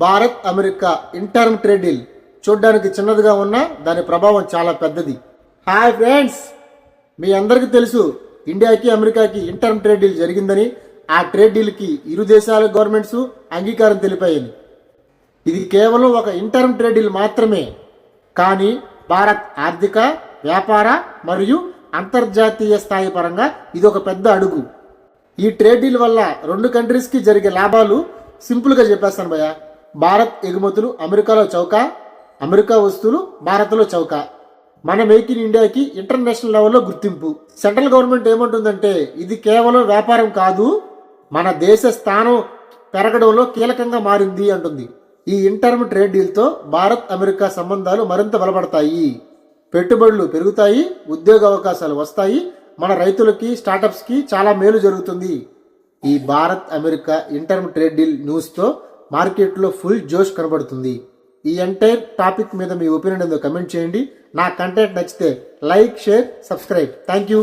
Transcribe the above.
Bharat America interim trade deal చూడడానికి చిన్నదిగా ఉన్నా దాని ప్రభావం చాలా పెద్దది. హాయ్ ఫ్రెండ్స్, మీ అందరికీ తెలుసు ఇండియాకి అమెరికాకి ఇంటర్మ్ ట్రేడ్ డీల్ జరిగిందని. ఆ ట్రేడ్ డీల్కి ఇరు దేశాల గవర్నమెంట్స్ అంగీకారం తెలిపాయని. ఇది కేవలం ఒక ఇంటర్మ్ ట్రేడ్ డీల్ మాత్రమే, కానీ భారత్ ఆర్థిక, వ్యాపార మరియు అంతర్జాతీయ స్థాయి పరంగా ఇది ఒక పెద్ద అడుగు. ఈ ట్రేడ్ డీల్ వల్ల రెండు కంట్రీస్కి జరిగే లాభాలు సింపుల్గా చెప్పేస్తాను భయ్య. భారత్ ఎగుమతులు అమెరికాలో చౌక, అమెరికా వస్తువులు భారత్లో చౌక. మన మేక్ ఇన్ ఇండియాకి ఇంటర్నేషనల్ లెవెల్లో గుర్తింపు. సెంట్రల్ గవర్నమెంట్ ఏమంటుందంటే ఇది కేవలం వ్యాపారం కాదు, మన దేశ స్థానం పెరగడంలో కీలకంగా మారింది అంటుంది. ఈ ఇంటర్మ్ ట్రేడ్ డీల్తో భారత్ అమెరికా సంబంధాలు మరింత బలపడతాయి, పెట్టుబడులు పెరుగుతాయి, ఉద్యోగ అవకాశాలు వస్తాయి, మన రైతులకి, స్టార్టప్స్కి చాలా మేలు జరుగుతుంది. ఈ Bharat America interim trade deal న్యూస్తో మార్కెట్లో ఫుల్ జోష్ కనబడుతుంది. ఈ ఎంటైర్ టాపిక్ మీద మీ ఒపీనియన్ ఏదో కమెంట్ చేయండి. నా కంటెంట్ నచ్చితే like, share, subscribe. Thank you.